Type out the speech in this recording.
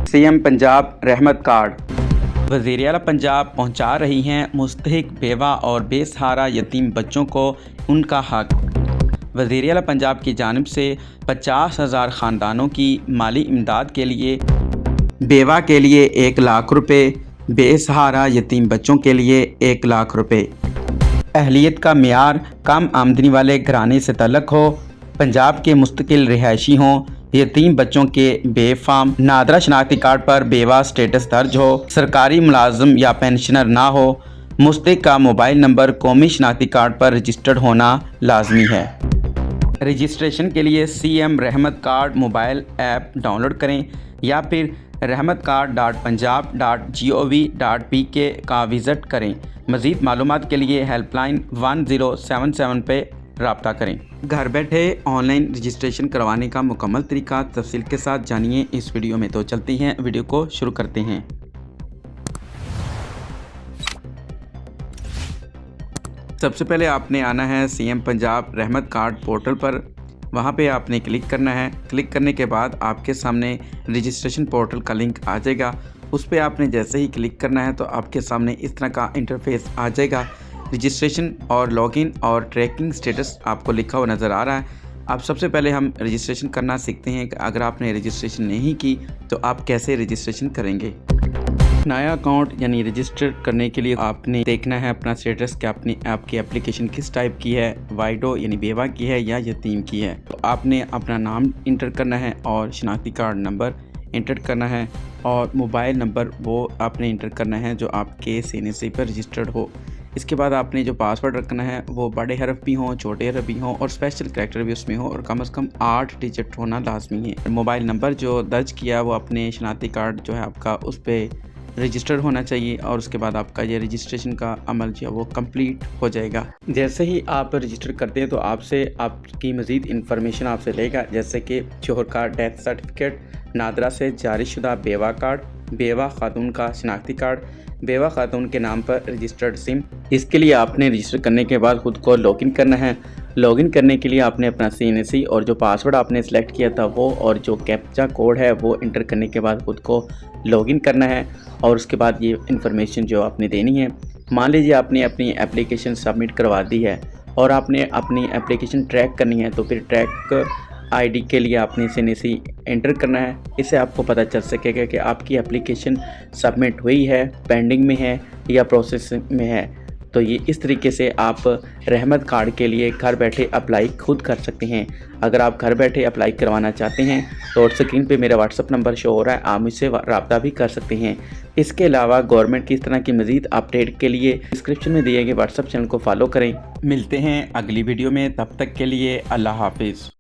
CM Punjab रहमत card. वज़ीर आला पंजाब पहुंचा रही हैं मुस्तहिक बेवा और बेसहारा यतीम बच्चों को उनका हक। वज़ीर आला पंजाब की जानिब से 50,000 ख़ानदानों की माली इमदाद के लिए बेवा के लिए 1 लाख रुपये, बेसहारा यतीम बच्चों के लिए 1 लाख रुपये। अहलियत का मेयार कम आमदनी वाले घराने से तल्लुक़ हो, पंजाब के मुस्तकिल रिहायशी हों, यतीम बच्चों के बेफाम नादरा शनाख्ती कार्ड पर बेवा स्टेटस दर्ज हो, सरकारी मुलाजिम या पेंशनर ना हो, मुस्तहिक का मोबाइल नंबर कौमी शनाख्ती कार्ड पर रजिस्टर्ड होना लाजमी है। रजिस्ट्रेशन के लिए सीएम रहमत कार्ड मोबाइल ऐप डाउनलोड करें या फिर rahmatcard.punjab.gov.pk का विज़िट करें। मज़ीद मालूमात के लिए हेल्पलाइन 1077 पे रब्ता करें। घर बैठे ऑनलाइन रजिस्ट्रेशन करवाने का मुकम्मल तरीका तफसील के साथ जानिए इस वीडियो में। तो चलते हैं, वीडियो को शुरू करते हैं। सबसे पहले आपने आना है सीएम पंजाब रहमत कार्ड पोर्टल पर। वहां पे आपने क्लिक करना है। क्लिक करने के बाद आपके सामने रजिस्ट्रेशन पोर्टल का लिंक आ जाएगा। उस पर आपने जैसे ही क्लिक करना है तो आपके सामने इस तरह का इंटरफेस आ जाएगा। रजिस्ट्रेशन और लॉगिन और ट्रैकिंग स्टेटस आपको लिखा हुआ नज़र आ रहा है। अब सबसे पहले हम रजिस्ट्रेशन करना सीखते हैं कि अगर आपने रजिस्ट्रेशन नहीं की तो आप कैसे रजिस्ट्रेशन करेंगे। नया अकाउंट यानी रजिस्टर करने के लिए आपने देखना है अपना स्टेटस कि आपकी एप्लीकेशन किस टाइप की है, वाइडो यानी बेवा की है या यतीम की है। तो आपने अपना नाम इंटर करना है और शनाख्ती कार्ड नंबर इंटर करना है और मोबाइल नंबर वो आपने इंटर करना है जो आपके CNC पर रजिस्टर्ड हो। इसके बाद आपने जो पासवर्ड रखना है वो बड़े हरफ भी हों, छोटे हरफ भी हों और स्पेशल करैक्टर भी उसमें हो और कम से कम 8 डिजिट होना लाजमी है। मोबाइल नंबर जो दर्ज किया वो अपने शनाख्ती कार्ड जो है आपका उस पर रजिस्टर्ड होना चाहिए और उसके बाद आपका ये रजिस्ट्रेशन का अमल जो है वो कंप्लीट हो जाएगा। जैसे ही आप रजिस्टर करते हैं तो आपसे आपकी मज़ीद इन्फॉर्मेशन आपसे लेगा, जैसे कि शोहर का डेथ सर्टिफिकेट, नादरा से जारीशुदा बेवा कार्ड, बेवा खातून का शनाख्ती कार्ड, बेवा खातून के नाम पर रजिस्टर्ड सिम। इसके लिए आपने रजिस्टर करने के बाद ख़ुद को लॉगिन करना है। लॉगिन करने के लिए आपने अपना CNC और जो पासवर्ड आपने सेलेक्ट किया था वो और जो कैप्चा कोड है वो इंटर करने के बाद ख़ुद को लॉगिन करना है और उसके बाद ये इन्फॉर्मेशन जो आपने देनी है। मान लीजिए आपने अपनी एप्लीकेशन सबमिट करवा दी है और आपने अपनी एप्लीकेशन ट्रैक करनी है तो फिर ट्रैक ID के लिए आपने CNC एंटर करना है। इससे आपको पता चल सकेगा कि आपकी एप्लीकेशन सबमिट हुई है, पेंडिंग में है या प्रोसेस में है। तो ये इस तरीके से आप रहमत कार्ड के लिए घर बैठे अप्लाई खुद कर सकते हैं। अगर आप घर बैठे अप्लाई करवाना चाहते हैं तो स्क्रीन पे मेरा व्हाट्सअप नंबर शो हो रहा है, आप मुझसे रब्ता भी कर सकते हैं। इसके अलावा गवर्नमेंट की इस तरह की मज़ीद अपडेट के लिए डिस्क्रिप्शन में दिए गए व्हाट्सअप चैनल को फॉलो करें। मिलते हैं अगली वीडियो में, तब तक के लिए अल्लाह हाफिज़।